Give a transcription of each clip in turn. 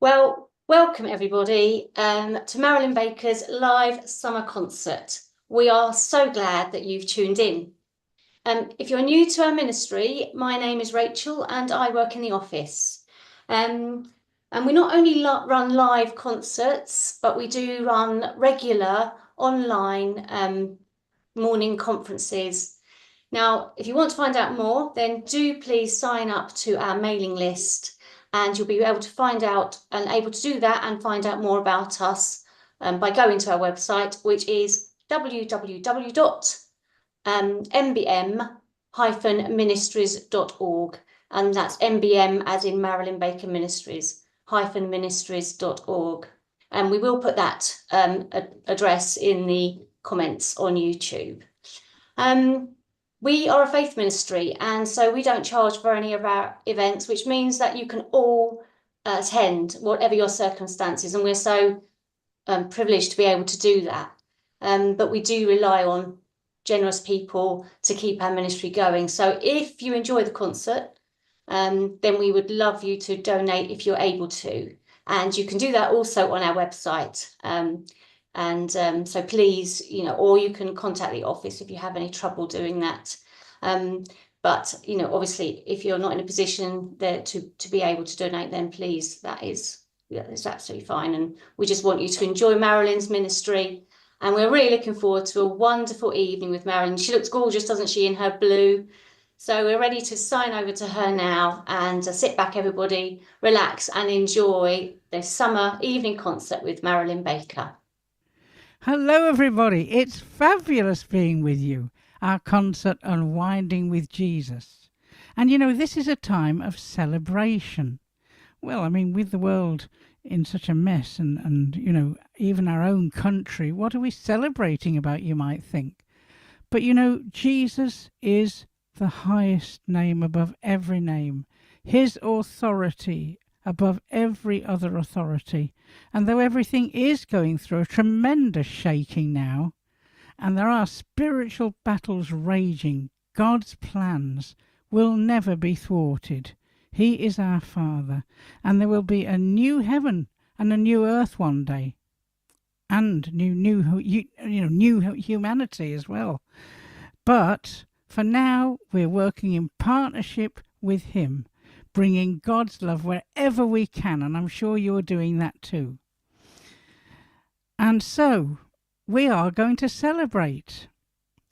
Well, welcome everybody to Marilyn Baker's live summer concert. We are so glad that you've tuned in. If you're new to our ministry, my name is Rachel and I work in the office. And we not only run live concerts, but we do run regular online morning conferences. Now, if you want to find out more, then do please sign up to our mailing list. And you'll be able to find out and able to do that and find out more about us by going to our website, which is www.mbm-ministries.org. And that's MBM as in Marilyn Baker Ministries, -ministries.org. And we will put that address in the comments on YouTube. We are a faith ministry, and so we don't charge for any of our events, which means that you can all attend, whatever your circumstances, and we're so privileged to be able to do that. But we do rely on generous people to keep our ministry going. So if you enjoy the concert, then we would love you to donate if you're able to. And you can do that also on our website. So please, or you can contact the office if you have any trouble doing that. But, obviously, if you're not in a position there to be able to donate, then please, that's absolutely fine. And we just want you to enjoy Marilyn's ministry. And we're really looking forward to a wonderful evening with Marilyn. She looks gorgeous, doesn't she, in her blue? So we're ready to sign over to her now and sit back, everybody, relax and enjoy the summer evening concert with Marilyn Baker. Hello everybody, it's fabulous being with you, our concert Unwinding with Jesus. And this is a time of celebration. Well, with the world in such a mess and even our own country, what are we celebrating about, you might think? But Jesus is the highest name above every name. His authority above every other authority. And though everything is going through a tremendous shaking now, and there are spiritual battles raging, God's plans will never be thwarted. He is our Father, and there will be a new heaven and a new earth one day, and new humanity as well. But for now, we're working in partnership with Him, bringing God's love wherever we can, and I'm sure you're doing that too. And so we are going to celebrate,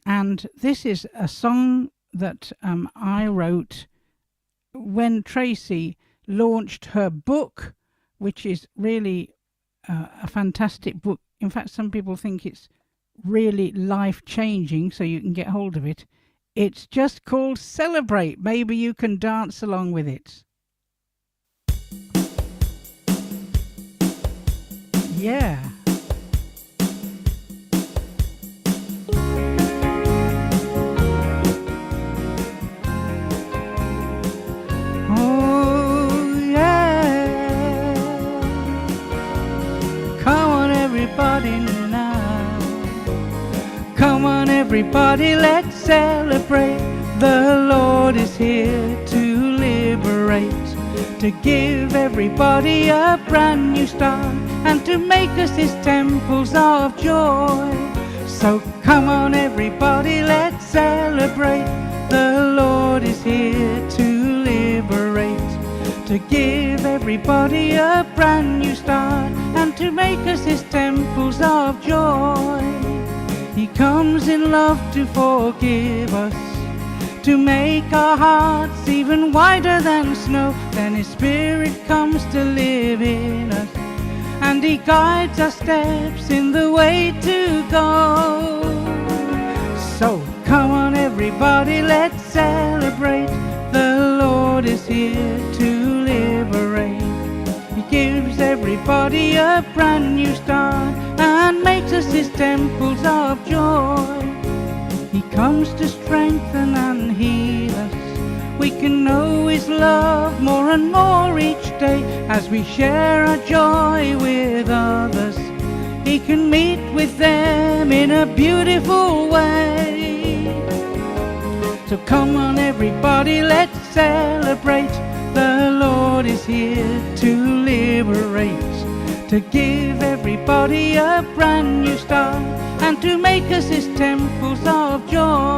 and this is a song that I wrote when Tracy launched her book, which is really a fantastic book. In fact, some people think it's really life-changing, so you can get hold of it. It's just called Celebrate. Maybe you can dance along with it. Yeah. Oh, yeah. Come on, everybody now. Come on, everybody, let's celebrate. The Lord is here to liberate, to give everybody a brand new start, and to make us His temples of joy. So come on, everybody, let's celebrate. The Lord is here to liberate, to give everybody a brand new start, and to make us His temples of joy. He comes in love to forgive us, to make our hearts even whiter than snow. Then His Spirit comes to live in us, and He guides our steps in the way to go. So come on, everybody, let's celebrate. The Lord is here to liberate. He gives everybody a brand new start, and makes us His temples of joy. He comes to strengthen and heal us. We can know His love more and more each day as we share our joy with others. He can meet with them in a beautiful way. So come on, everybody, let's celebrate. The Lord is here to live. liberate, to give everybody a brand new start, and to make us his temples of joy.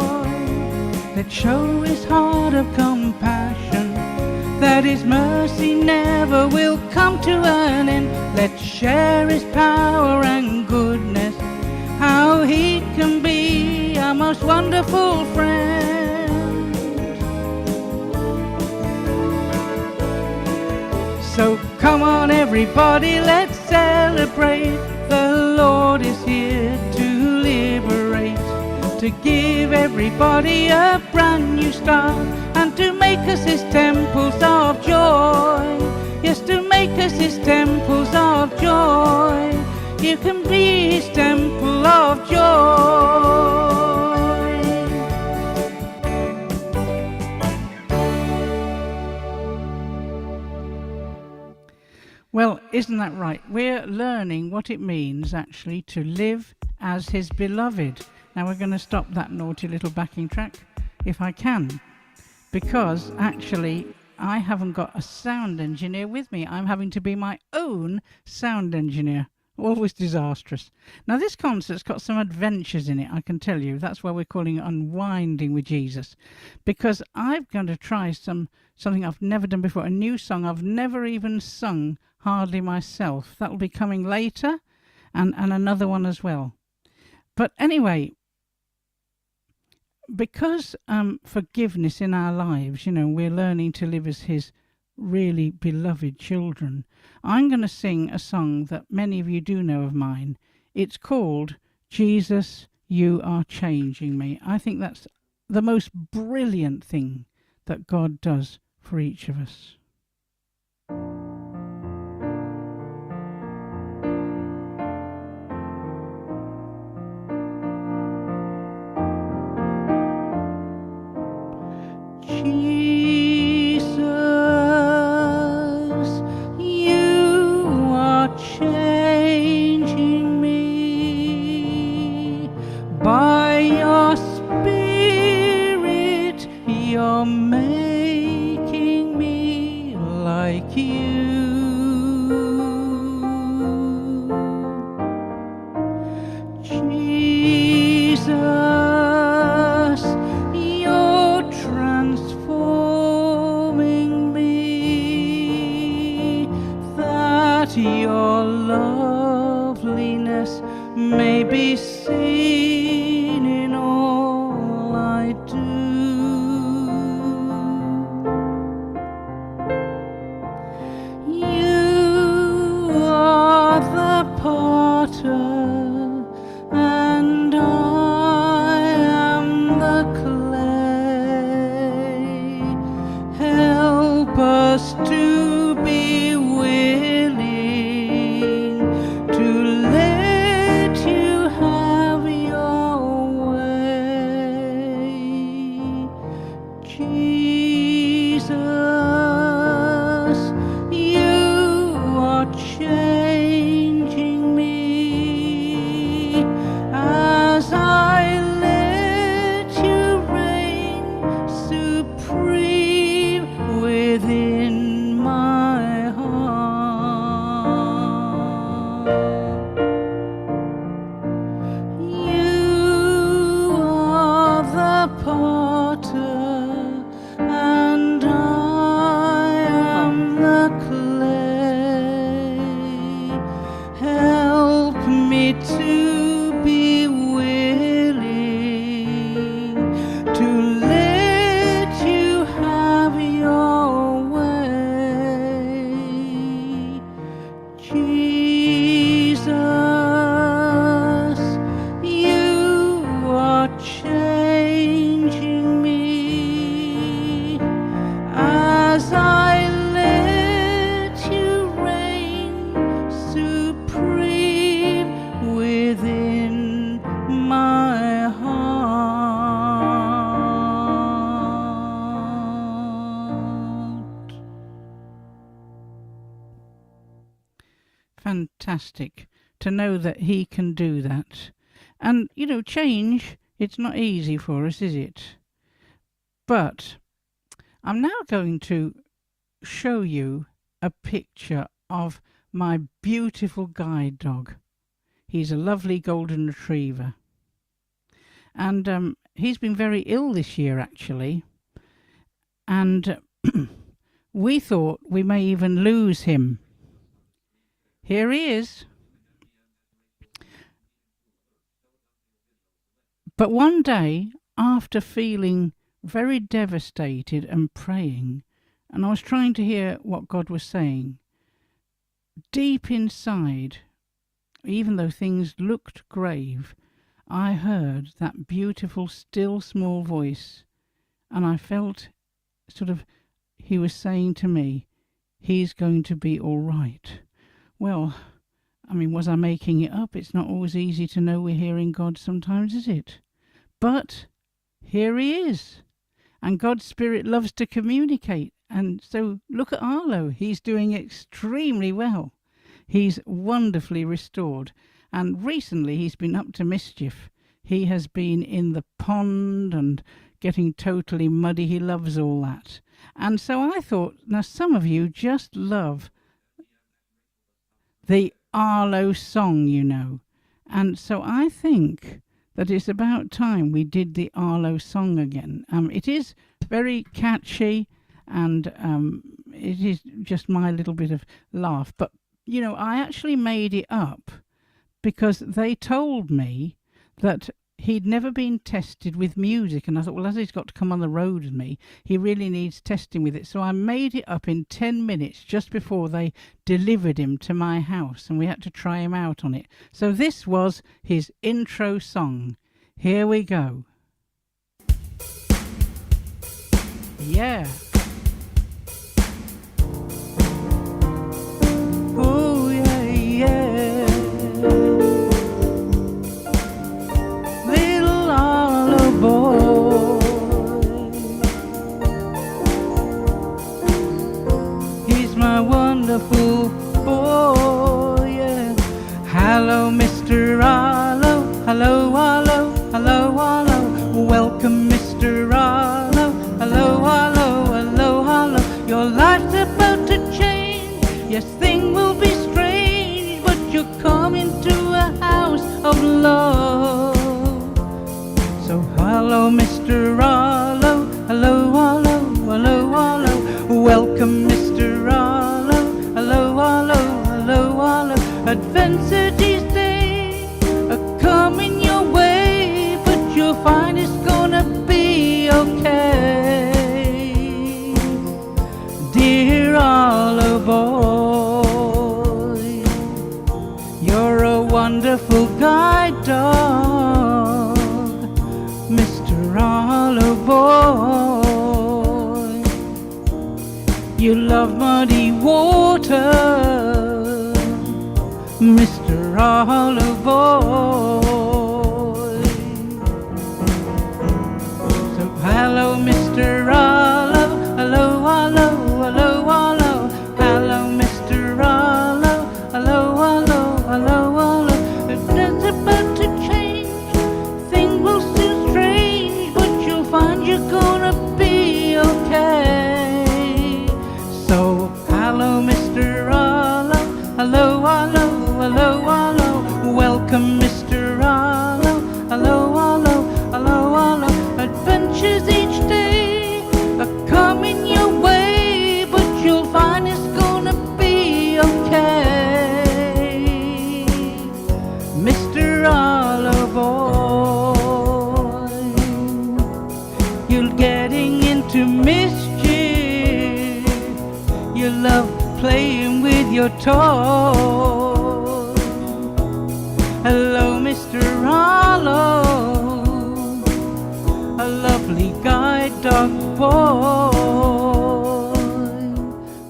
Let's show his heart of compassion, that his mercy never will come to an end. Let's share his power and goodness, how he can be our most wonderful friend. So come on everybody, let's celebrate. The Lord is here to liberate, to give everybody a brand new start, and to make us his temples of joy. Yes, to make us his temples of joy. You can be his temple of joy. Well, isn't that right? We're learning what it means actually to live as his beloved. Now we're going to stop that naughty little backing track if I can, because actually I haven't got a sound engineer with me. I'm having to be my own sound engineer. Always disastrous. Now this concert's got some adventures in it, I can tell you. That's why we're calling it Unwinding with Jesus, because I'm going to try something I've never done before, a new song I've never even sung hardly myself. That will be coming later, and another one as well. But anyway, because forgiveness in our lives, we're learning to live as his really beloved children, I'm going to sing a song that many of you do know of mine. It's called Jesus, You Are Changing Me. I think that's the most brilliant thing that God does for each of us. Jesus, you are changing me. By your Spirit, you're making me like you. Jesus, your loveliness may be seen in all I do. You are the potter, and I am the clay. Help us to be willing to let you have your way. Jesus, you are changing me as I let you reign supreme within my heart. You are the potter, and I am the clay. Help me to be willing to let you have your way. Jesus, you are changing me as I let you reign supreme within my heart. Fantastic to know that he can do that. And, change, it's not easy for us, is it? But I'm now going to show you a picture of my beautiful guide dog. He's a lovely golden retriever. And he's been very ill this year, actually. And we thought we may even lose him. Here he is. But one day, after feeling very devastated and praying, and I was trying to hear what God was saying, deep inside, even though things looked grave, I heard that beautiful, still, small voice, and I felt sort of he was saying to me, he's going to be all right. Well, I mean, was I making it up? It's not always easy to know we're hearing God sometimes, is it? But here he is. And God's Spirit loves to communicate. And so look at Arlo. He's doing extremely well. He's wonderfully restored. And recently he's been up to mischief. He has been in the pond and getting totally muddy. He loves all that. And so I thought, now some of you just love the Arlo song, you know. And so I think that it's about time we did the Arlo song again. It is very catchy, and it is just my little bit of laugh. But, you know, I actually made it up because they told me that he'd never been tested with music, and I thought, well, as he's got to come on the road with me, he really needs testing with it. So I made it up in 10 minutes just before they delivered him to my house, and we had to try him out on it. So this was his intro song. Here we go. Yeah. Oh, yeah, yeah. Little Arlo boy, he's my wonderful boy, yeah. Hello, Mr. Arlo, hello, Arlo, hello, Arlo. Welcome, Mr. Arlo, hello, Arlo, hello, Arlo. Your life's about to change, yes, things will be strange, but you're coming to a house of love. So hello, Mr. Arlo, hello, Arlo, hello, Arlo. Welcome, Mr. Arlo, hello, Arlo, hello, Arlo. Adventures these days are coming your way, but you'll find it's gonna be okay. Dear Arlo boy, you're a wonderful guide dog, Mr. Arlo boy. You love muddy water, Mr. Arlo boy. So hello, Mr. Arlo, hello, Arlo, hello, Arlo. Hello, Mr. Arlo, hello, Arlo, hello, Arlo. It's about to change, things will seem strange, but you'll find you're gonna be okay. So hello, Mr. Arlo, hello, Arlo, hello, Arlo. Welcome, Mr. Arlo, hello, Arlo, hello, Arlo. Adventures each day are coming your way, but you'll find it's gonna be okay. Mr. Arlo boy, you're getting into mischief. You love playing with your toys. Hello, Mr. Arlo, a lovely guide dog boy,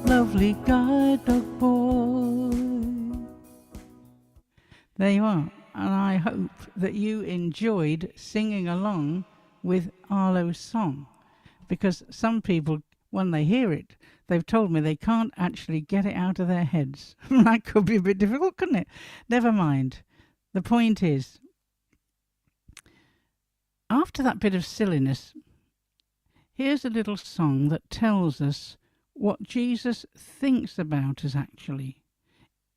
lovely guide dog boy. There you are, and I hope that you enjoyed singing along with Arlo's song, because some people, when they hear it, they've told me they can't actually get it out of their heads. That could be a bit difficult, couldn't it? Never mind. The point is, after that bit of silliness, here's a little song that tells us what Jesus thinks about us, actually.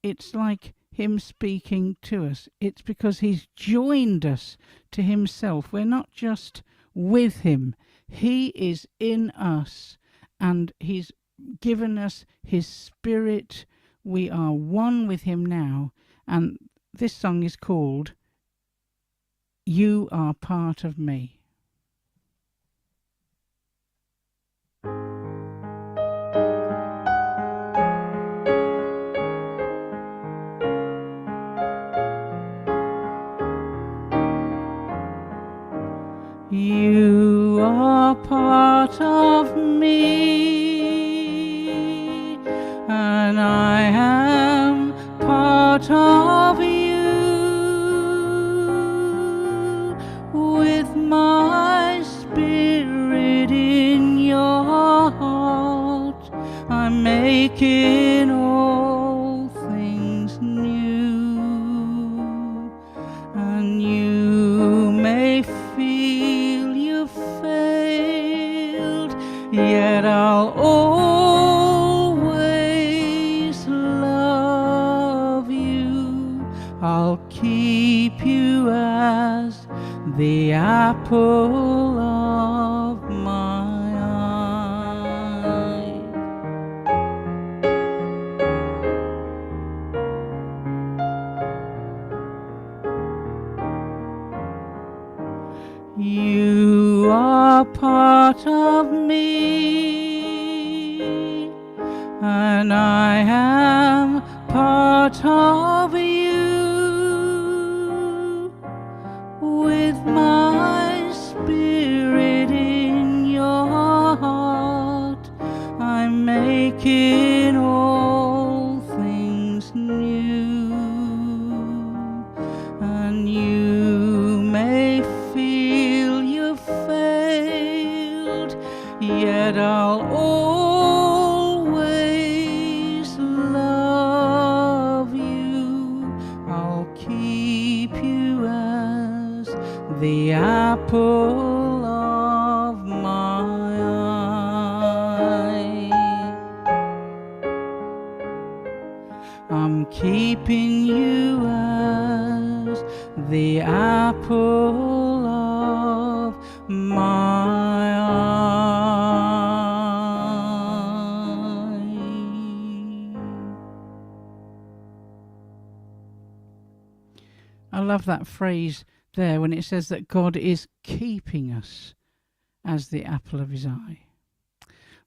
it's like him speaking to us. It's because he's joined us to himself. We're not just with him. He is in us and he's given us his spirit. We are one with him now. And this song is called You Are Part of Me. You are part of me, and I am part of you. With my spirit in your heart, I'm making all things new, and you may feel you failed, yet I'll always love you. I'll keep you as the apple of my eye. You are part of me, and I am part of you. With my spirit in your heart, I'm making all things new, and you may feel you failed, yet I'll always love you. I'll keep you as the apple of my eye. I'm keeping you as the apple of my eye. I love that phrase there when it says that God is keeping us as the apple of his eye.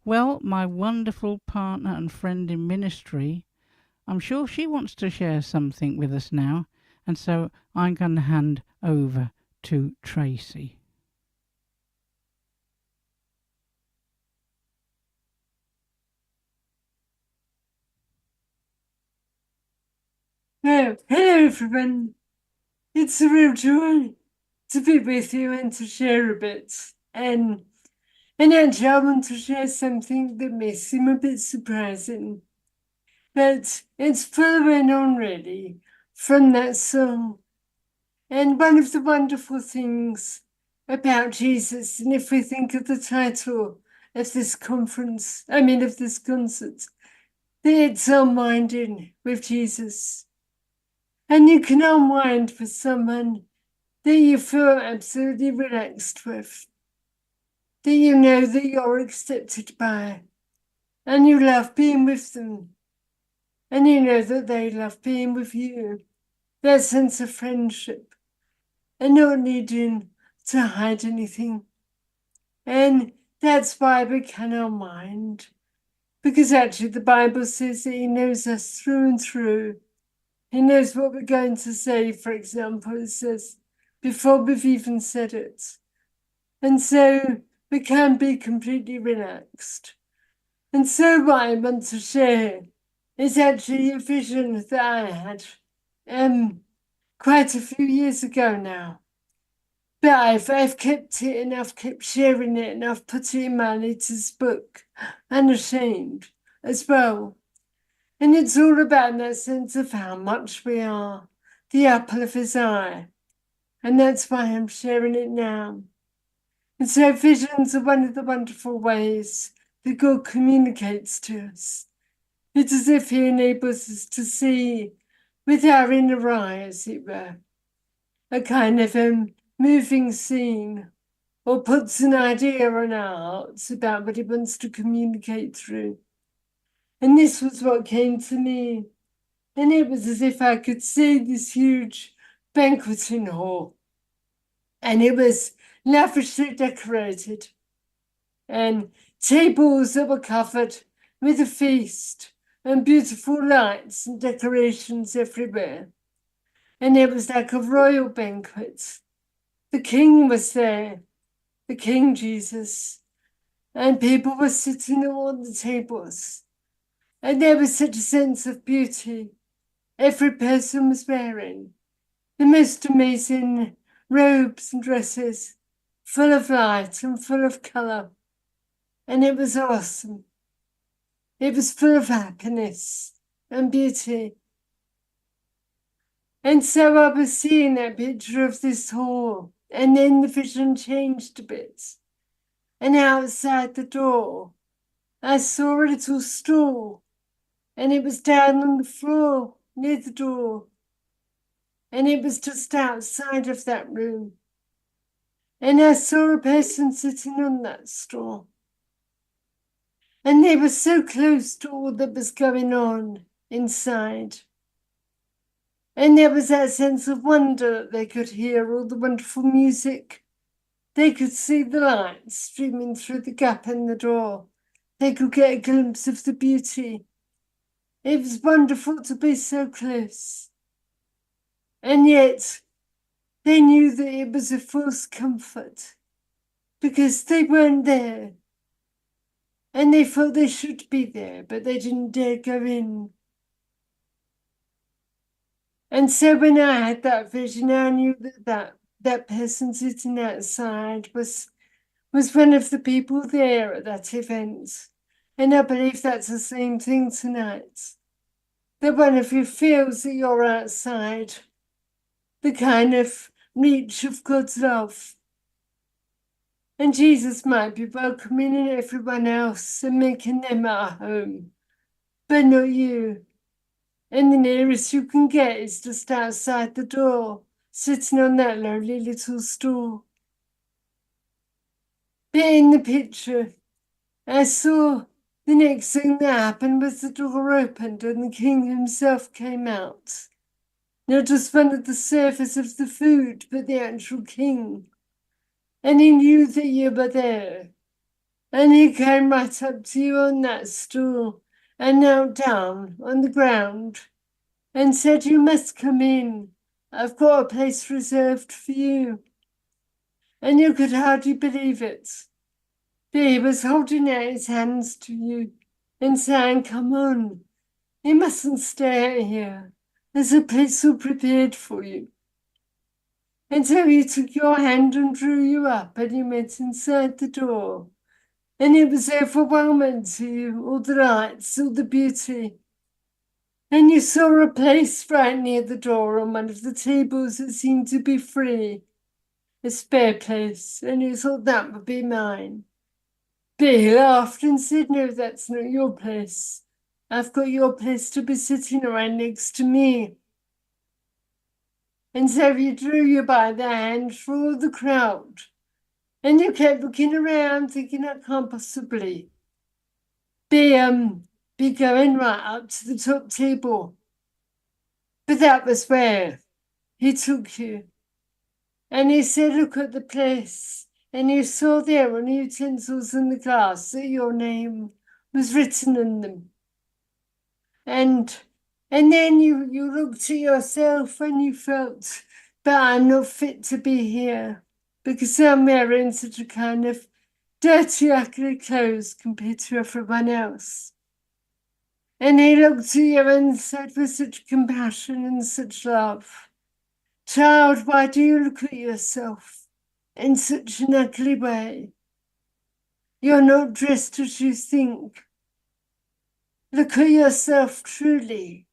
Well, my wonderful partner and friend in ministry, I'm sure she wants to share something with us now, and so I'm going to hand over to Tracy. Hello everyone. It's a real joy to be with you and to share a bit. And actually I want to share something that may seem a bit surprising, but it's following on really from that song. And one of the wonderful things about Jesus, and if we think of the title of this conference, of this concert, that it's Unwinding with Jesus. And you can unwind with someone that you feel absolutely relaxed with, that you know that you're accepted by, and you love being with them, and you know that they love being with you. That sense of friendship, and not needing to hide anything. And that's why we can unwind, because actually the Bible says that he knows us through and through. He knows what we're going to say, for example, it says, before we've even said it. And so we can be completely relaxed. And so what I want to share is actually a vision that I had quite a few years ago now. But I've kept it and I've kept sharing it and I've put it in my latest book, Unashamed, as well. And it's all about that sense of how much we are the apple of his eye. And that's why I'm sharing it now. And so visions are one of the wonderful ways that God communicates to us. It's as if he enables us to see with our inner eye, as it were, a kind of moving scene, or puts an idea on our hearts about what he wants to communicate through. And this was what came to me. And it was as if I could see this huge banqueting hall. And it was lavishly decorated. And tables that were covered with a feast and beautiful lights and decorations everywhere. And it was like a royal banquet. The king was there, the King Jesus, and people were sitting at all the tables. And there was such a sense of beauty. Every person was wearing the most amazing robes and dresses, full of light and full of colour. And it was awesome. It was full of happiness and beauty. And so I was seeing that picture of this hall, and then the vision changed a bit. And outside the door, I saw a little stool, and it was down on the floor near the door. And it was just outside of that room. And I saw a person sitting on that stool. And they were so close to all that was going on inside. And there was that sense of wonder that they could hear all the wonderful music. They could see the light streaming through the gap in the door. They could get a glimpse of the beauty. It was wonderful to be so close. And yet, they knew that it was a false comfort because they weren't there. And they felt they should be there, but they didn't dare go in. And so when I had that vision, I knew that person sitting outside was one of the people there at that event. And I believe that's the same thing tonight. That one of you feels that you're outside the kind of reach of God's love. And Jesus might be welcoming in everyone else and making them at home, but not you. And the nearest you can get is just outside the door, sitting on that lonely little stool. But in the picture, I saw the next thing that happened was the door opened and the king himself came out. Not just one of the servers of the food, but the actual king. And he knew that you were there. And he came right up to you on that stool and knelt down on the ground and said, "You must come in. I've got a place reserved for you." And you could hardly believe it. But he was holding out his hands to you and saying, "Come on, you mustn't stay here. There's a place all prepared for you." And so he took your hand and drew you up, and you went inside the door. And it was overwhelming to you, all the lights, all the beauty. And you saw a place right near the door on one of the tables that seemed to be free, a spare place, and you thought that would be mine. But he laughed and said, "No, that's not your place. I've got your place to be sitting right next to me." And so he drew you by the hand through the crowd. And you kept looking around, thinking, "I can't possibly be going right up to the top table." But that was where he took you. And he said, "Look at the place." And you saw there on the utensils and the glass that your name was written in them. And then you looked at yourself and you felt, "But I'm not fit to be here because I'm wearing such a kind of dirty, ugly clothes compared to everyone else." And he looked at you and said with such compassion and such love, "Child, why do you look at yourself in such an ugly way? You're not dressed as you think. Look at yourself truly."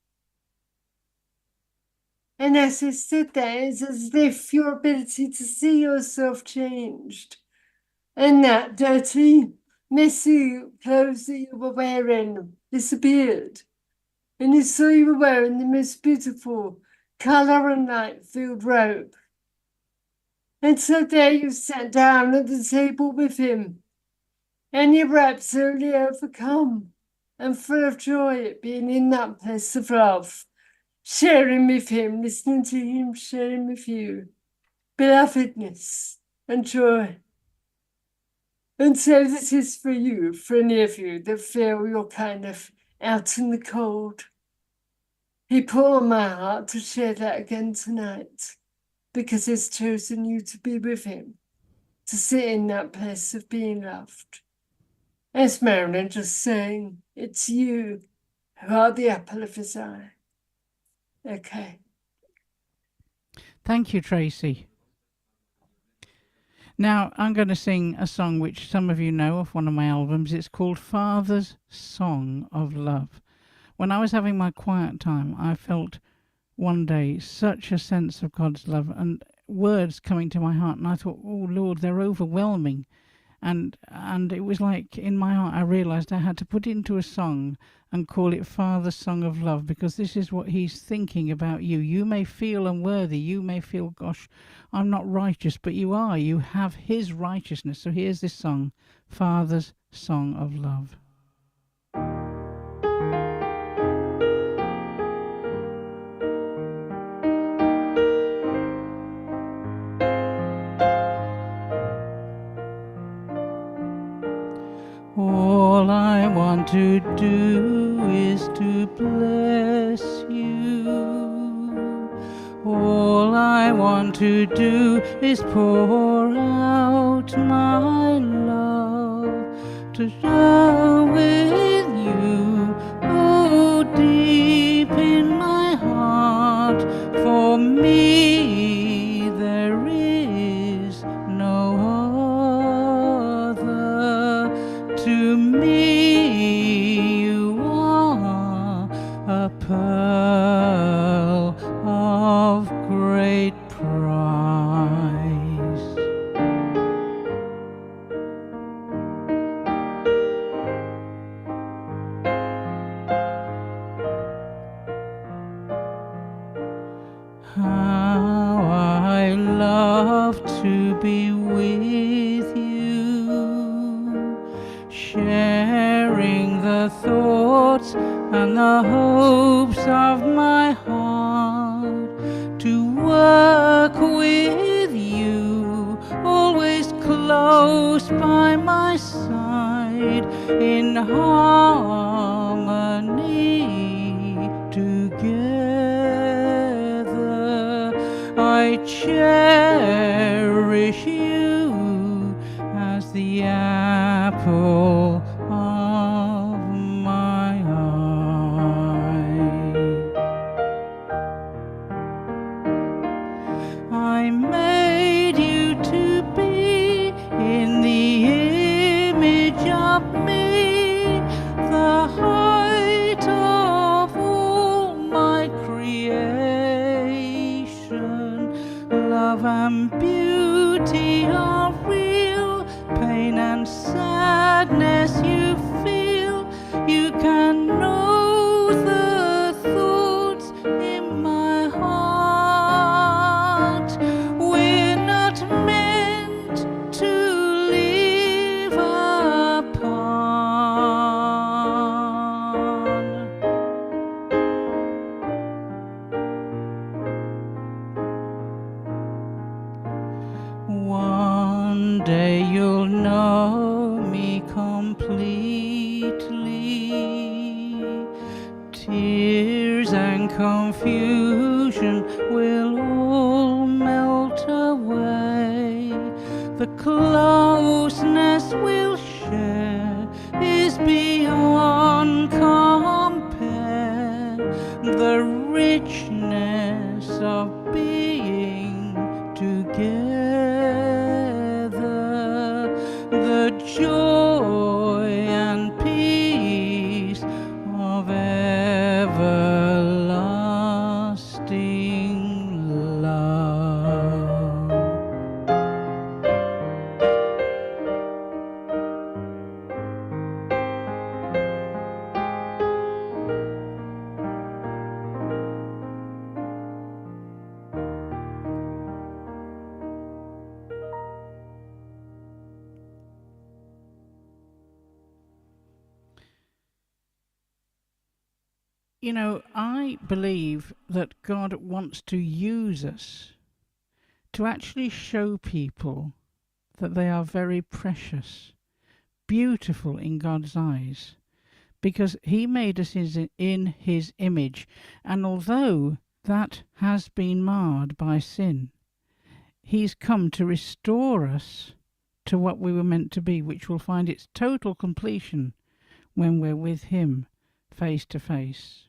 And as he said that, it's as if your ability to see yourself changed. And that dirty, messy clothes that you were wearing disappeared. and he saw you were wearing the most beautiful colour and light-filled robe. And so there you sat down at the table with him, and you were absolutely overcome and full of joy at being in that place of love, sharing with him, listening to him, sharing with you, belovedness and joy. And so this is for you, for any of you that feel you're kind of out in the cold. He put on my heart to share that again tonight, because he's chosen you to be with him, to sit in that place of being loved. As Marilyn just saying, it's you who are the apple of his eye. Okay. Thank you, Tracy. Now, I'm going to sing a song which some of you know off one of my albums. It's called Father's Song of Love. When I was having my quiet time, I felt one day such a sense of God's love and words coming to my heart. And I thought, oh, Lord, they're overwhelming. And it was like in my heart, I realized I had to put it into a song and call it Father's Song of Love, because this is what he's thinking about you. You may feel unworthy. You may feel, gosh, I'm not righteous, but you are. You have his righteousness. So here's this song, Father's Song of Love. All I want to do is to bless you. All I want to do is pour out my love to share with you. Oh, deep in my heart, for me there is no other. To me you are a pearl of great price. How I love to be with you, sharing the thoughts and the hopes of my heart, to work with you, always close by my side, in harmony together. I cherish you as the apple of my eye. I made you to be in the image of me, the height of all my creation. Love and beauty are real, pain and sadness you feel. You can know the thoughts in my heart. We're not meant to live apart. One day you'll know me completely. Tears and confusion will all melt away. The closeness we'll share is beyond compare. The richness of being together, the joy and peace of everlasting love. You know, I believe that God wants to use us to actually show people that they are very precious, beautiful in God's eyes, because He made us in His image. And although that has been marred by sin, He's come to restore us to what we were meant to be, which will find its total completion when we're with Him face to face.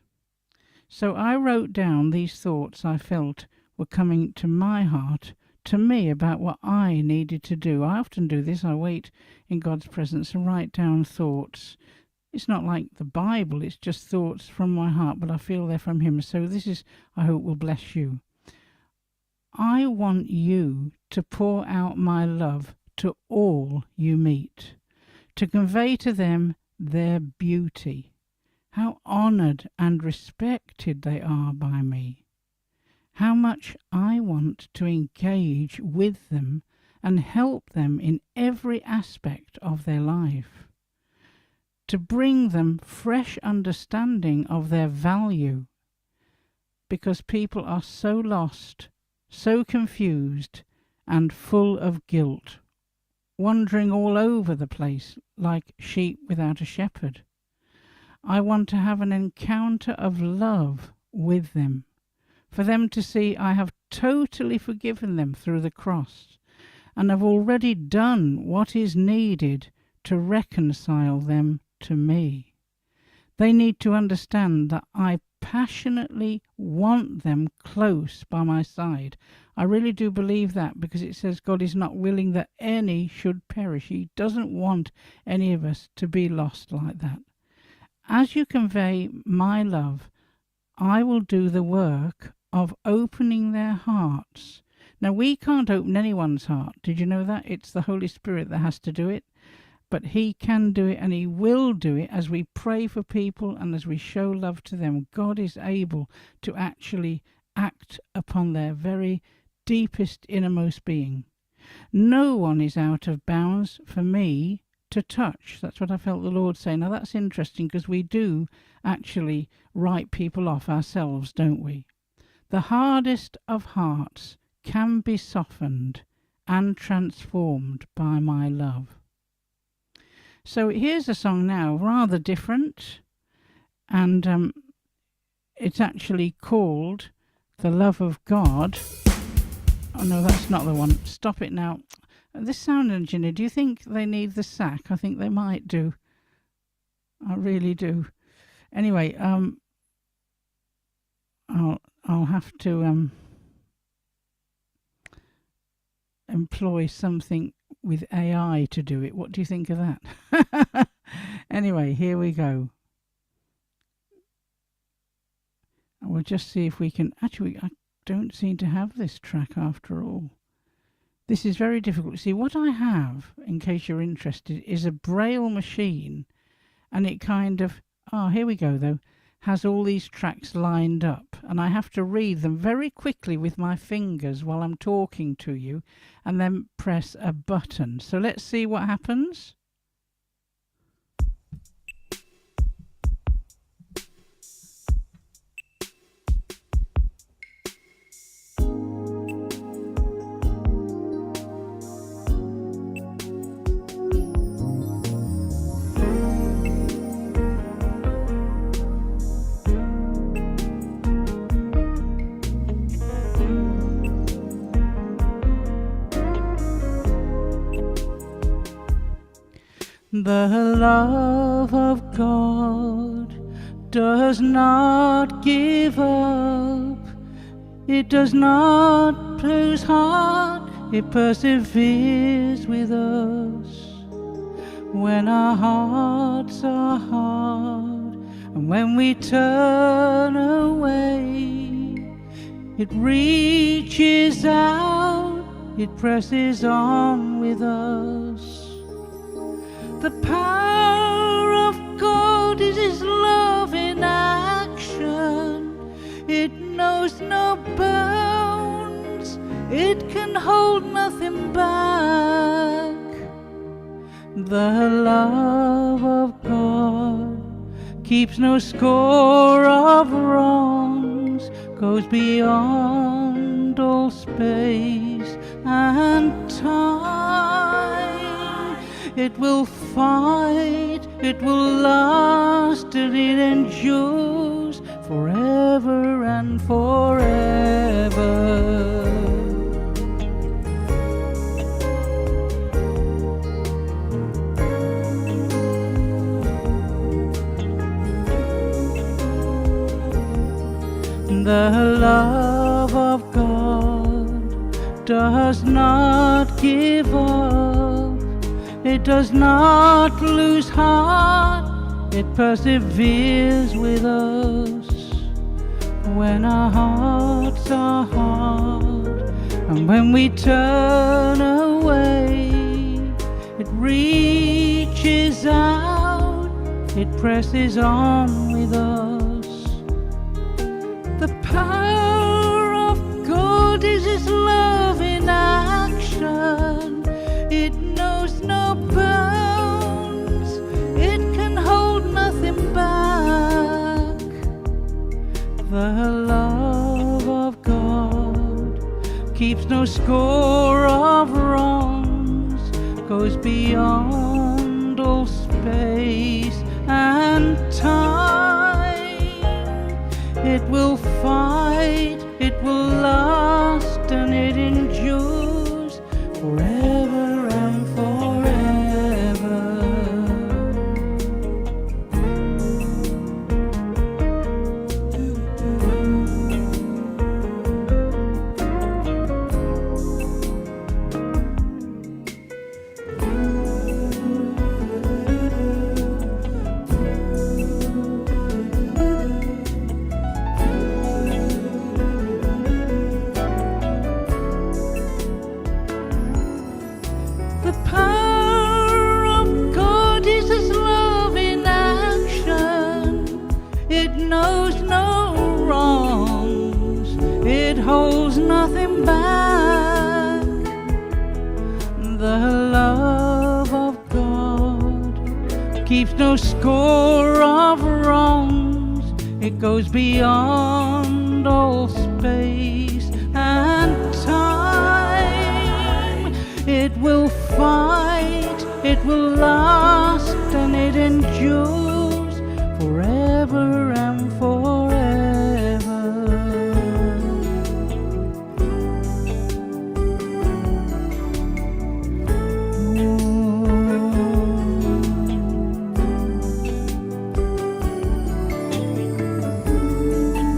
So I wrote down these thoughts I felt were coming to my heart, to me, about what I needed to do. I often do this. I wait in God's presence and write down thoughts. It's not like the Bible, it's just thoughts from my heart, but I feel they're from Him. So this is, I hope, will bless you. I want you to pour out my love to all you meet, to convey to them their beauty, how honoured and respected they are by me, how much I want to engage with them and help them in every aspect of their life, to bring them fresh understanding of their value, because people are so lost, so confused and full of guilt, wandering all over the place like sheep without a shepherd. I want to have an encounter of love with them, for them to see I have totally forgiven them through the cross, and have already done what is needed to reconcile them to me. They need to understand that I passionately want them close by my side. I really do believe that, because it says God is not willing that any should perish. He doesn't want any of us to be lost like that. As you convey my love, I will do the work of opening their hearts. Now, we can't open anyone's heart. Did you know that? It's the Holy Spirit that has to do it. But He can do it, and He will do it as we pray for people and as we show love to them. God is able to actually act upon their very deepest, innermost being. No one is out of bounds for me to touch. That's what I felt the Lord say. Now that's interesting, because we do actually write people off ourselves, don't we? The hardest of hearts can be softened and transformed by my love. So here's a song now, rather different, and it's actually called The Love of God. Oh no, that's not the one. Stop it now. This sound engineer, do you think they need the sack? I think they might do. I really do. Anyway, I'll have to employ something with AI to do it. What do you think of that? Anyway, here we go. We'll just see if we can... Actually, I don't seem to have this track after all. This is very difficult. See, what I have, in case you're interested, is a Braille machine, and it kind of... Oh, here we go, though. Has all these tracks lined up, and I have to read them very quickly with my fingers while I'm talking to you, and then press a button. So let's see what happens. The love of God does not give up. It does not lose heart. It perseveres with us. When our hearts are hard and when we turn away, it reaches out. It presses on with us. The power of God is His love in action. It knows no bounds. It can hold nothing back. The love of God keeps no score of goes beyond all space and time. It will fight, it will last, and it endures forever and forever. The love of God does not give up. It does not lose heart. It perseveres with us when our hearts are hard, and when we turn away, it reaches out. It presses on with us. The power of God is His love in action. It knows no bounds. It can hold nothing back. The love of God keeps no score of wrongs, goes beyond all space and time. It will fight, it will last, and it endures forever and forever. The power of God is His love in action. It knows no wrongs. It holds nothing back. The love of God keeps no score of wrongs. It goes beyond all space and time. It will fight, it will last, and it endures forever and forever.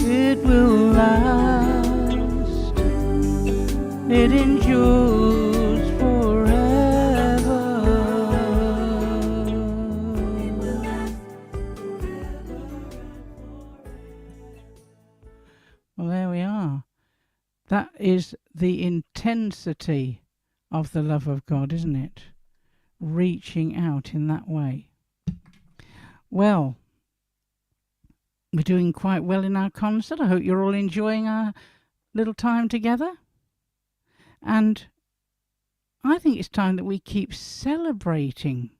It will last, it endures forever. Well, there we are. That is the intensity of the love of God, isn't it? Reaching out in that way. Well, we're doing quite well in our concert. I hope you're all enjoying our little time together. And I think it's time that we keep celebrating.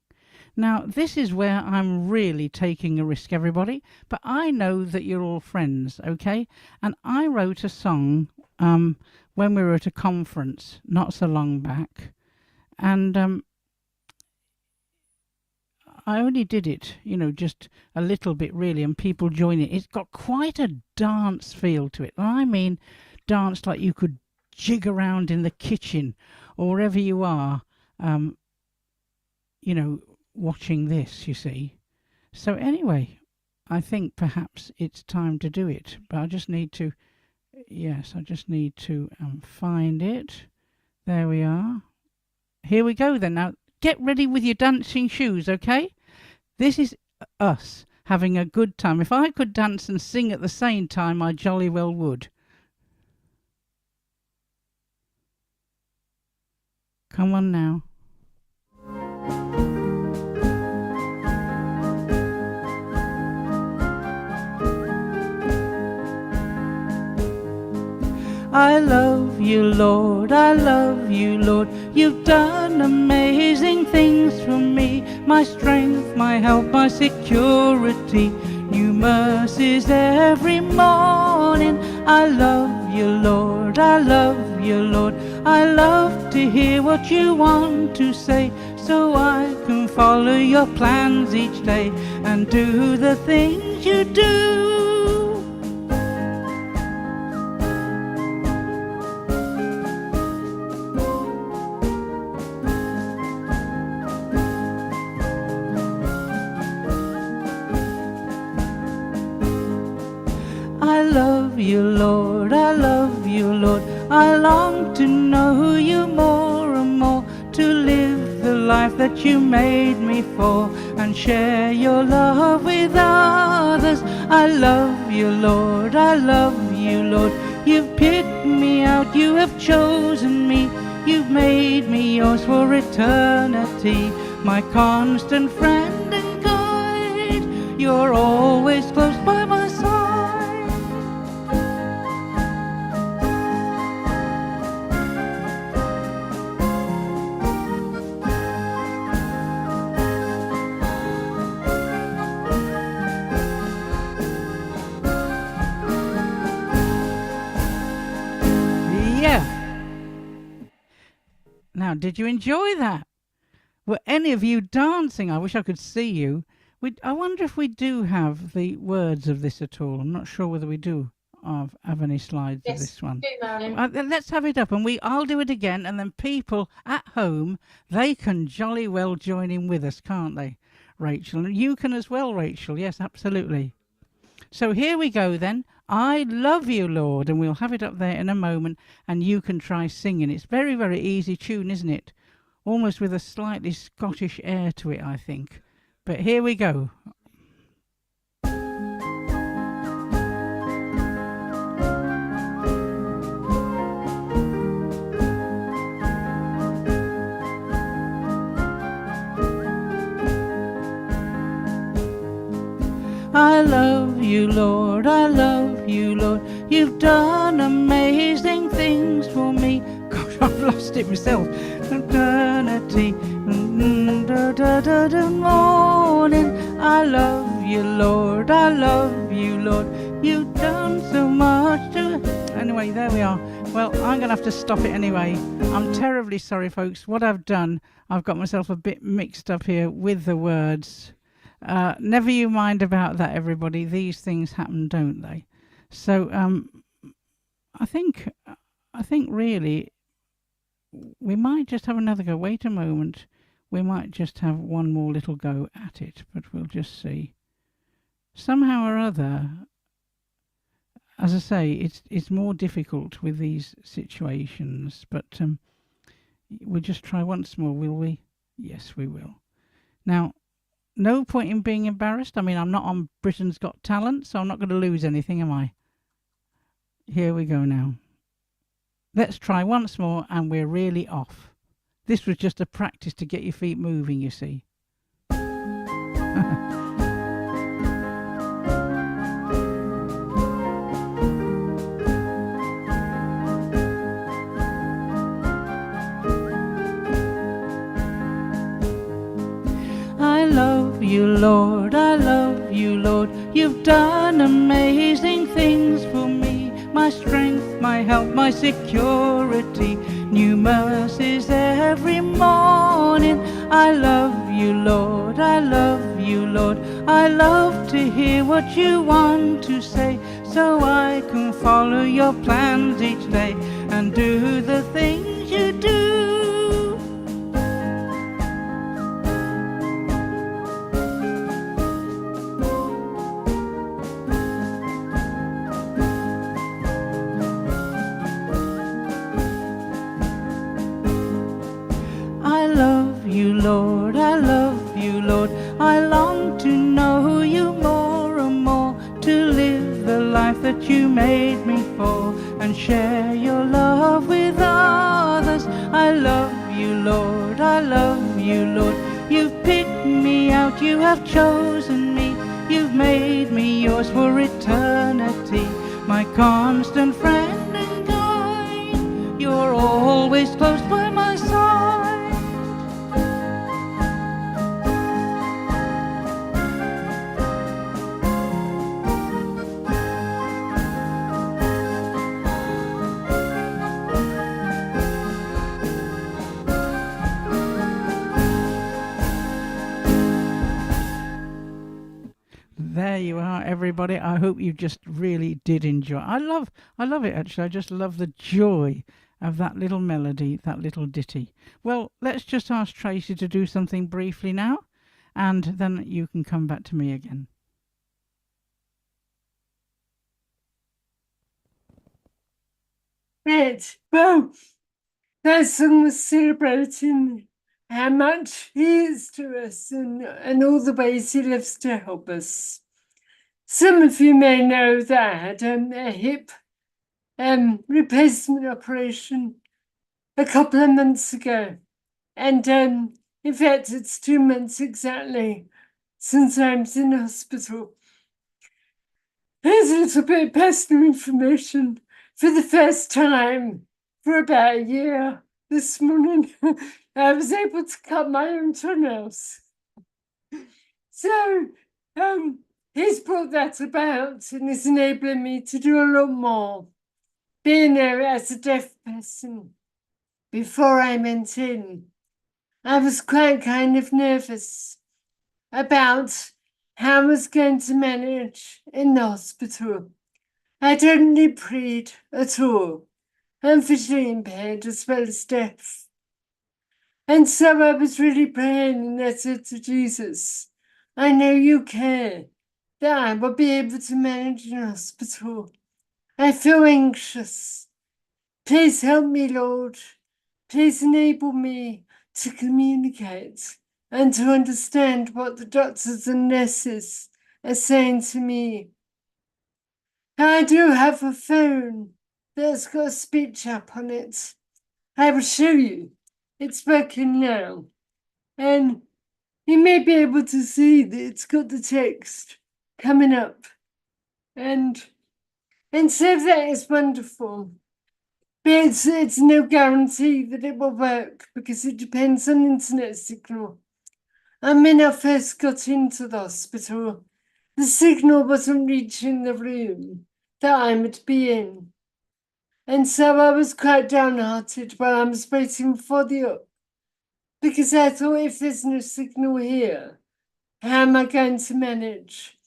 Now, this is where I'm really taking a risk, everybody. But I know that you're all friends, okay? And I wrote a song when we were at a conference not so long back. And I only did it, just a little bit really, and people join it. It's got quite a dance feel to it. And I mean dance like you could jig around in the kitchen or wherever you are, watching this, you see. So anyway, I think perhaps it's time to do it. But I just need to, find it. There we are. Here we go then. Now, get ready with your dancing shoes, okay? This is us having a good time. If I could dance and sing at the same time, I jolly well would. Come on now. I love you, Lord, I love you, Lord. You've done amazing things for me. My strength, my help, my security. New mercies every morning. morning. I love you, Lord, I love you, Lord. I love to hear what you want to say, so I can follow your plans each day and do the things you do. I love you, Lord, I love you, Lord. I long to know you more and more, to live the life that you made me for and share your love with others. I love you, Lord, I love you, Lord. You've picked me out, you have chosen me, you've made me yours for eternity, my constant friend and guide. You're always close by my side. Now, did you enjoy that? Were any of you dancing? I wish I could see you. I wonder if we do have the words of this at all. I'm not sure whether we do have any slides of this one. Let's have it up, and I'll do it again, and then people at home, they can jolly well join in with us, can't they, Rachel? And you can as well, Rachel. Yes, absolutely. So here we go then. I love you, Lord, and we'll have it up there in a moment, and you can try singing. It's very, very easy tune, isn't it? Almost with a slightly Scottish air to it, I think. But here we go. I love you, Lord, I love you, Lord. You've done amazing things for me. Gosh, I've lost it myself. Eternity, morning. I love you, Lord, I love you, Lord. You've done so much to... Anyway, there we are. Well, I'm going to have to stop it anyway. I'm terribly sorry, folks. What I've done, I've got myself a bit mixed up here with the words. Never you mind about that, everybody. These things happen, don't they? So I think really we might just have another go. Wait a moment. We might just have one more little go at it, but we'll just see. Somehow or other, as I say, it's more difficult with these situations, but we'll just try once more, will we? Yes, we will. Now, no point in being embarrassed. I mean, I'm not on Britain's Got Talent, so I'm not going to lose anything, am I? Here we go now. Let's try once more, and we're really off. This was just a practice to get your feet moving, you see. I love you, Lord, I love you, Lord. You've done amazing things for me. My strength, my help, my security. New mercies every morning. I love you, Lord, I love you, Lord. I love to hear what you want to say, so I can follow your plans each day and do the things you do. Lord, I love you, Lord. I long to know you more and more, to live the life that you made me for and share your love with others. I love you, Lord, I love you, Lord. You've picked me out, you have chosen me, you've made me yours for eternity, my constant friend and guide. You're always close by my side. everybody. I hope you just really did enjoy. I love it actually. I just love the joy of that little melody, that little ditty. Well, let's just ask Tracy to do something briefly now, and then you can come back to me again. Right. Well, that song was celebrating how much he is to us and all the ways he lives to help us. Some of you may know that I had a hip replacement operation a couple of months ago. And in fact, it's 2 months exactly since I was in hospital. Here's a little bit of personal information. For the first time for about a year this morning, I was able to cut my own toenails. So he's brought that about and is enabling me to do a lot more. Being there as a deaf person, before I went in, I was quite kind of nervous about how I was going to manage in the hospital. I don't need breed at all. I'm visually impaired as well as deaf. And so I was really praying, and I said to Jesus, I know you care that I will be able to manage in hospital. I feel anxious. Please help me, Lord. Please enable me to communicate and to understand what the doctors and nurses are saying to me. I do have a phone that's got a speech app on it. I will show you. It's working now. And you may be able to see that it's got the text coming up. And so that is wonderful. But it's no guarantee that it will work because it depends on internet signal. And when I first got into the hospital, the signal wasn't reaching the room that I would be in. And so I was quite downhearted while I was waiting for the up, because I thought, if there's no signal here, how am I going to manage?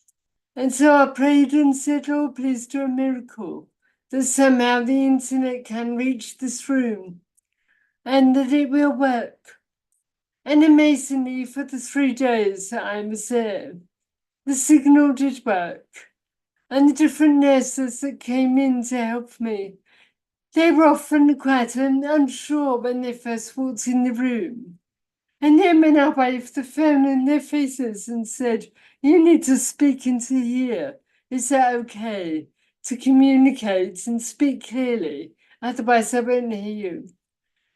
And so I prayed and said, Lord, please do a miracle, that somehow the internet can reach this room and that it will work. And amazingly, for the 3 days that I was there, the signal did work. And the different nurses that came in to help me, they were often quite unsure when they first walked in the room. And then when I waved the phone in their faces and said, you need to speak into here, is that okay? To communicate and speak clearly, otherwise I won't hear you.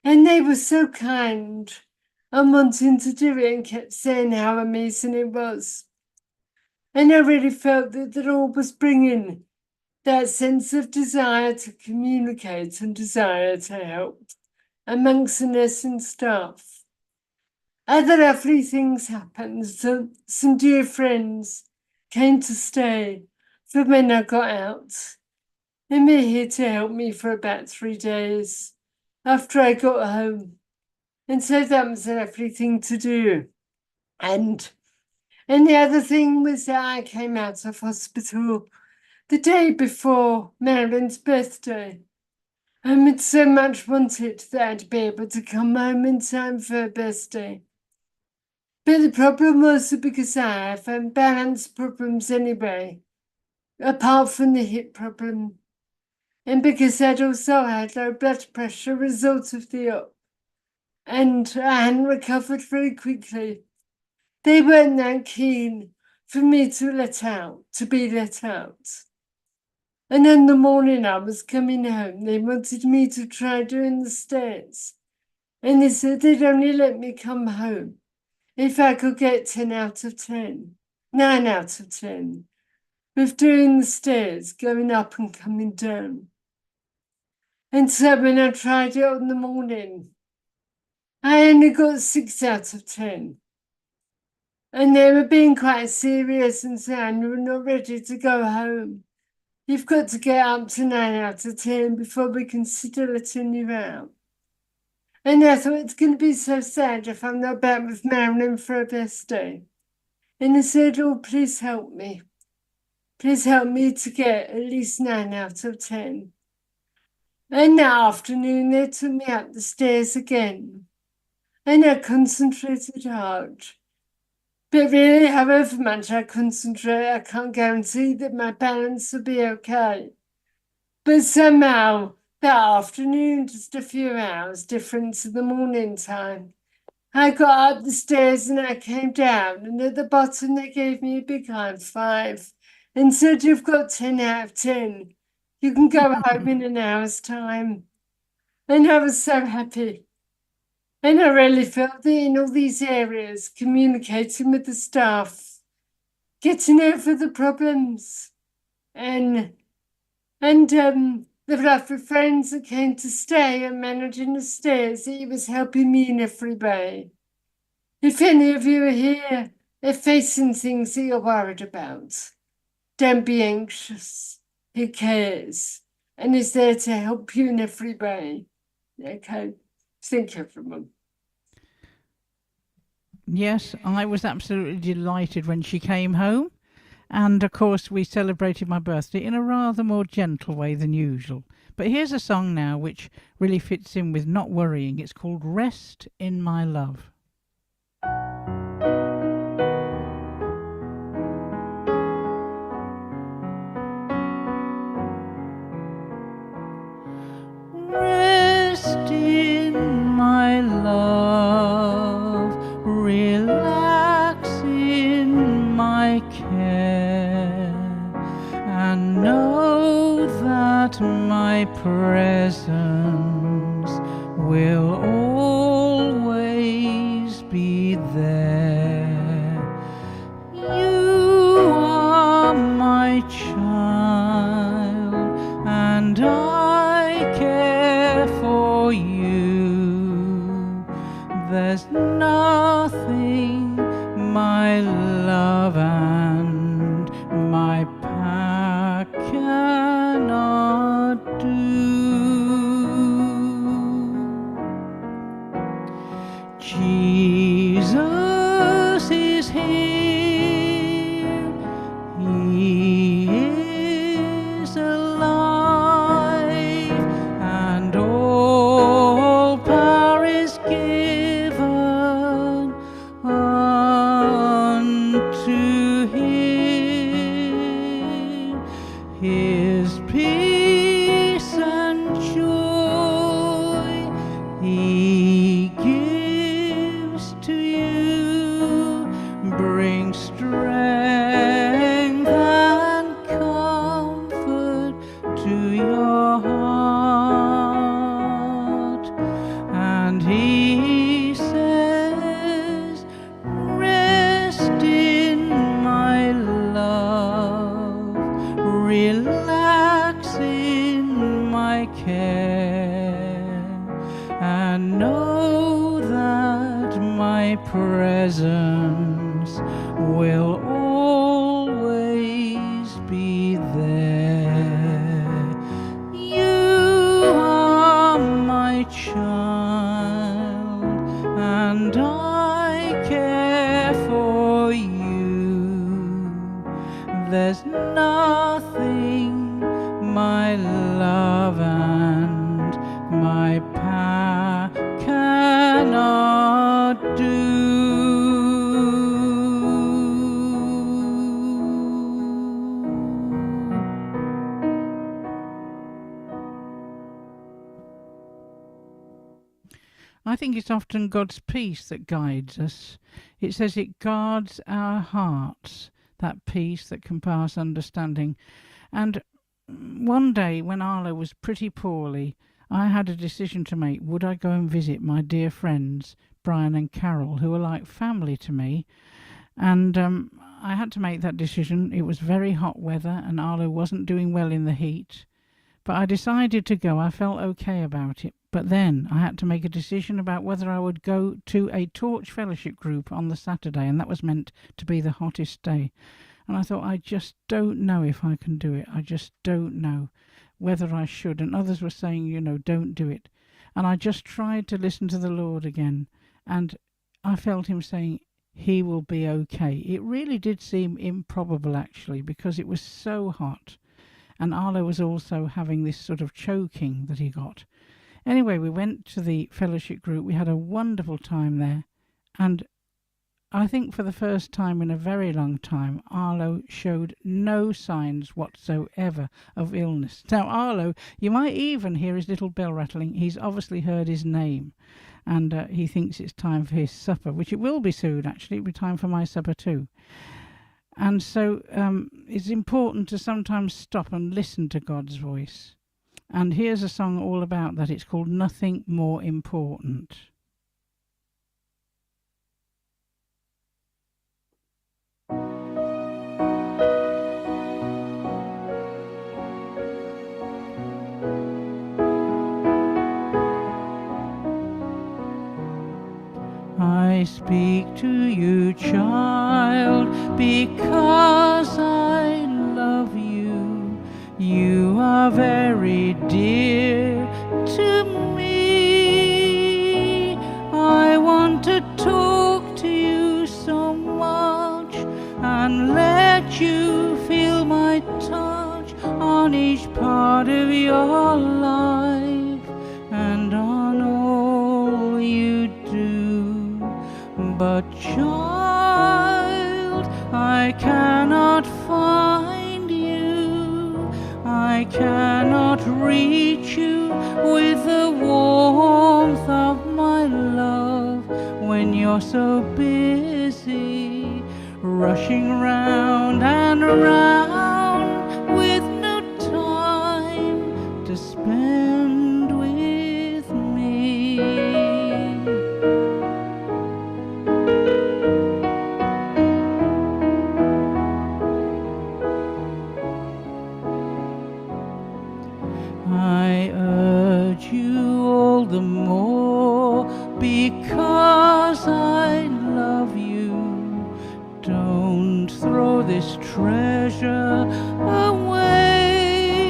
And they were so kind and wanting to do it and kept saying how amazing it was. And I really felt that the Lord was bringing that sense of desire to communicate and desire to help amongst the nursing staff. Other lovely things happened. So some dear friends came to stay for when I got out. And they're here to help me for about 3 days after I got home. And so that was a lovely thing to do. And the other thing was that I came out of hospital the day before Marilyn's birthday. And had so much wanted that I'd be able to come home in time for her birthday. But the problem was that because I have balance problems anyway, apart from the hip problem, and because I'd also had low blood pressure result of the op, and I hadn't recovered very quickly, they weren't that keen for me to be let out. And in the morning I was coming home, they wanted me to try doing the stairs. And they said they'd only let me come home if I could get 10 out of 10, 9 out of 10, with doing the stairs, going up and coming down. And so when I tried it in the morning, I only got 6 out of 10. And they were being quite serious and saying, we're not ready to go home. You've got to get up to 9 out of 10 before we consider letting you out. And I thought, it's going to be so sad if I'm not back with Marilyn for her birthday. And I said, oh, please help me. Please help me to get at least 9 out of 10. And that afternoon, they took me up the stairs again, and I concentrated hard. But really, however much I concentrate, I can't guarantee that my balance will be okay. But somehow, that afternoon, just a few hours different to the morning time, I got up the stairs and I came down, and at the bottom they gave me a big high five and said, "You've got 10 out of 10. You can go home in an hour's time." And I was so happy. And I really felt that in all these areas, communicating with the staff, getting over the problems, and the lovely friends that came to stay and managing the stairs, he was helping me in every way. If any of you are here are facing things that you're worried about, don't be anxious. He cares and is there to help you in every way. Okay, thank you, everyone. Yes, I was absolutely delighted when she came home. And of course, we celebrated my birthday in a rather more gentle way than usual. But here's a song now which really fits in with not worrying. It's called Rest in My Love. Rest in my love, relax in my care, and know that my presence will always be there. You are my child, and I care for you. There's nothing my love and my pack cannot do. Jesus is here. He is alive, and all power is given unto him. His peace and joy he gives to you, bring strength and comfort to your heart. And he says, rest in my love, relax in my care, and know that my presence will always be there. You are my child, and I care for you. There's nothing my love and my power cannot do. I think it's often God's peace that guides us. It says it guards our hearts, that peace that can pass understanding. And one day when Arlo was pretty poorly, I had a decision to make. Would I go and visit my dear friends, Brian and Carol, who are like family to me? And I had to make that decision. It was very hot weather and Arlo wasn't doing well in the heat. But I decided to go. I felt okay about it. But then I had to make a decision about whether I would go to a Torch Fellowship group on the Saturday, and that was meant to be the hottest day. And I thought, I just don't know if I can do it. I just don't know whether I should. And others were saying, don't do it. And I just tried to listen to the Lord again. And I felt him saying, he will be okay. It really did seem improbable, actually, because it was so hot. And Arlo was also having this sort of choking that he got. Anyway, we went to the fellowship group. We had a wonderful time there. And I think for the first time in a very long time, Arlo showed no signs whatsoever of illness. Now, Arlo, you might even hear his little bell rattling. He's obviously heard his name, and he thinks it's time for his supper, which it will be soon, actually. It'll be time for my supper too. And so it's important to sometimes stop and listen to God's voice. And here's a song all about that. It's called Nothing More Important. I speak to you, child, because I love you. You are very dear to me. I want to talk to you so much and let you feel my touch on each part of your life and on all you do. But child, I cannot find you. I cannot reach you with the warmth of my love when you're so busy rushing round and round with no time to spend with me. I urge you all the more because I love you. Don't throw this treasure away.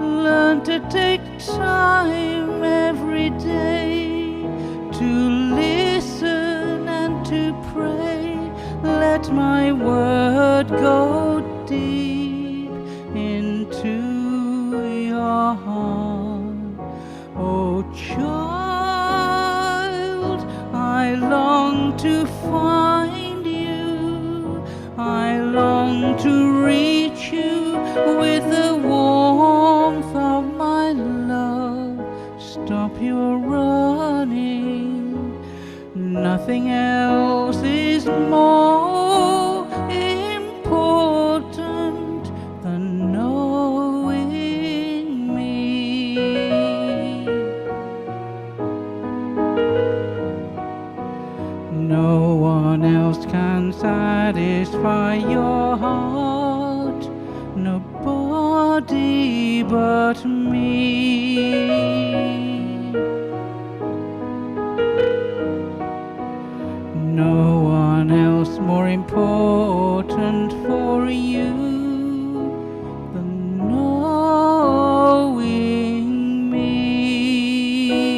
Learn to take time every day to listen and to pray. Let my word go deep into your heart. Oh child, I long to find you. I long to reach you with the warmth of my love. Stop your running. Nothing else is more important than knowing me. No one else can satisfy your heart, nobody but me. No one else more important for you than knowing me.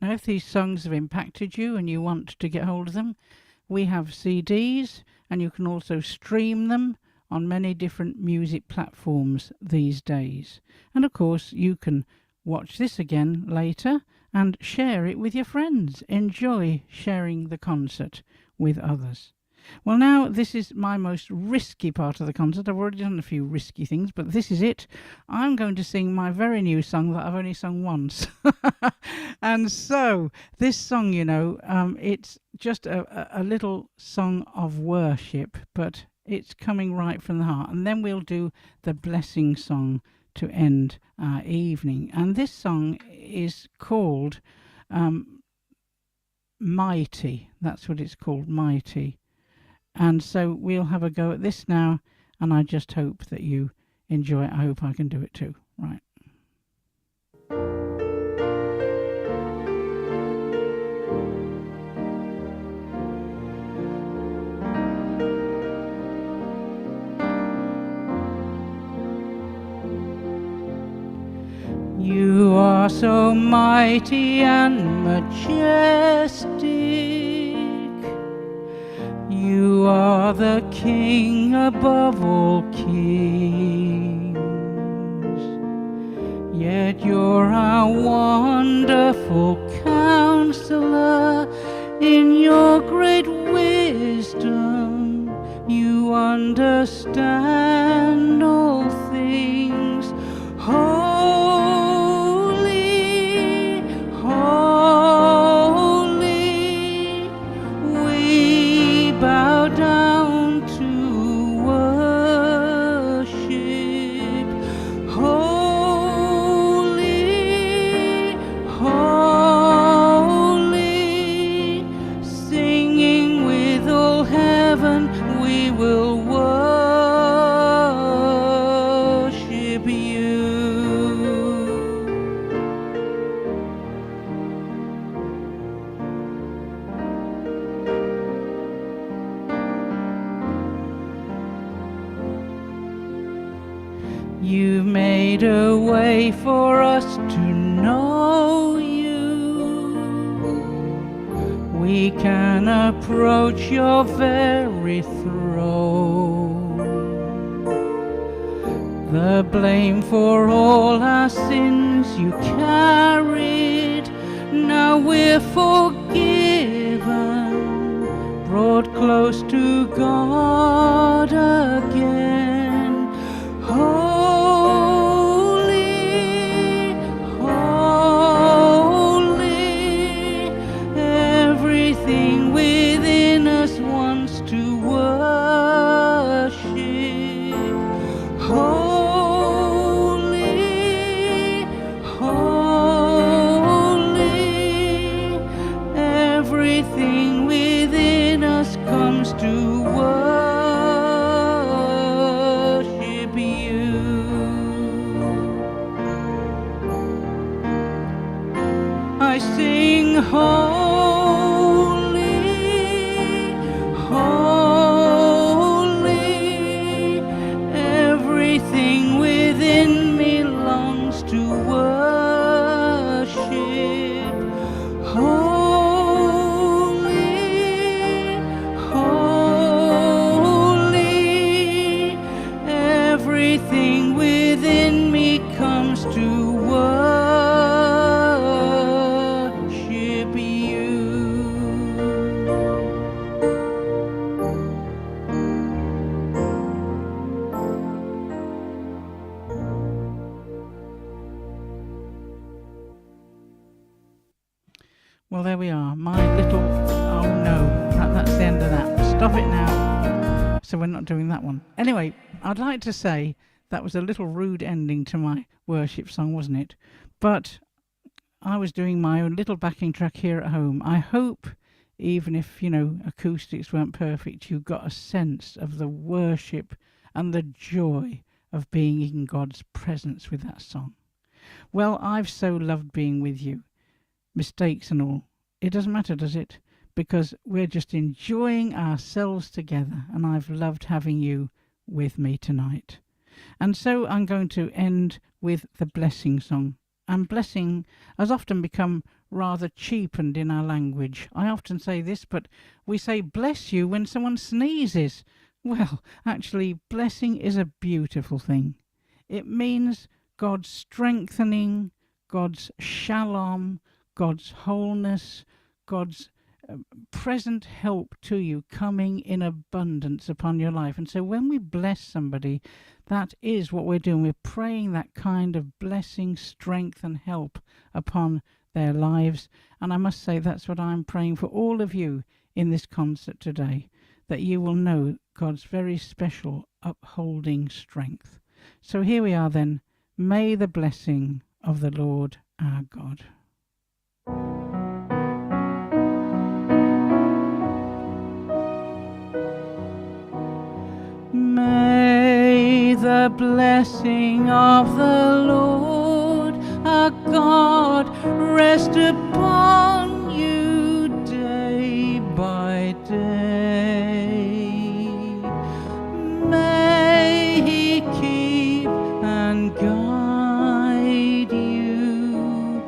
Now, if these songs have impacted you and you want to get hold of them, we have CDs, and you can also stream them on many different music platforms these days. And of course, you can watch this again later and share it with your friends. Enjoy sharing the concert with others. Well, now this is my most risky part of the concert. I've already done a few risky things, but this is it. I'm going to sing my very new song that I've only sung once. And so this song, you know, it's just a little song of worship, but it's coming right from the heart. And then we'll do the blessing song to end our evening. And this song is called Mighty. That's what it's called, Mighty. And so we'll have a go at this now, and I just hope that you enjoy it. I hope I can do it too. Right. so mighty and majestic. You are the King above all kings, yet you're our wonderful Counselor. In your great wisdom, you understand all things. Holy, holy, we bow down to worship. Holy, holy, singing with all heaven, we will worship you. You've made a way for us to know you. We can approach your very throne. The blame for all our sins you carried, now we're forgiven, brought close to God again. Holy, holy, everything within us wants to worship. Holy, holy, everything within us comes to worship you. I sing holy, holy, everything within me longs to worship. Holy, holy, everything within me comes to worship you. Well, there we are. My little... Oh, no. That's the end of that. Stop it now. So we're not doing that one. Anyway, I'd like to say that was a little rude ending to my worship song, wasn't it? But I was doing my own little backing track here at home. I hope, even if, acoustics weren't perfect, you got a sense of the worship and the joy of being in God's presence with that song. Well, I've so loved being with you. Mistakes and all. It doesn't matter, does it? Because we're just enjoying ourselves together, and I've loved having you with me tonight. And so I'm going to end with the blessing song. And blessing has often become rather cheapened in our language. I often say this, but we say bless you when someone sneezes. Well, actually, blessing is a beautiful thing. It means God's strengthening, God's shalom, God's wholeness, God's present help to you coming in abundance upon your life. And so when we bless somebody, that is what we're doing. We're praying that kind of blessing, strength and help upon their lives. And I must say that's what I'm praying for all of you in this concert today, that you will know God's very special upholding strength. So here we are then. May the blessing of the Lord our God. May the blessing of the Lord our God rest upon you day by day. May He keep and guide you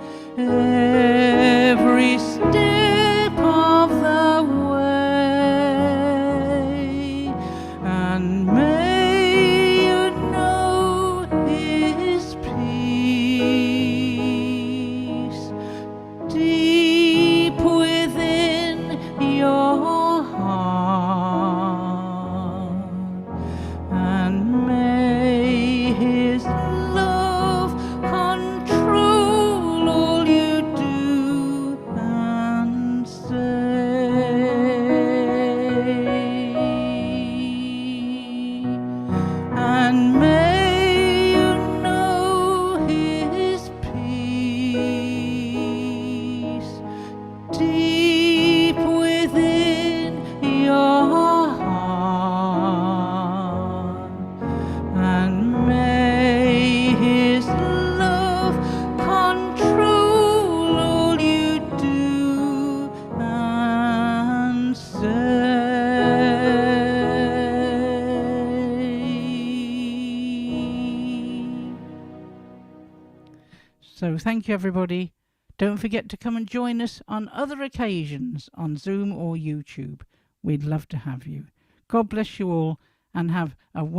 So thank you, everybody. Don't forget to come and join us on other occasions on Zoom or YouTube. We'd love to have you. God bless you all and have a wonderful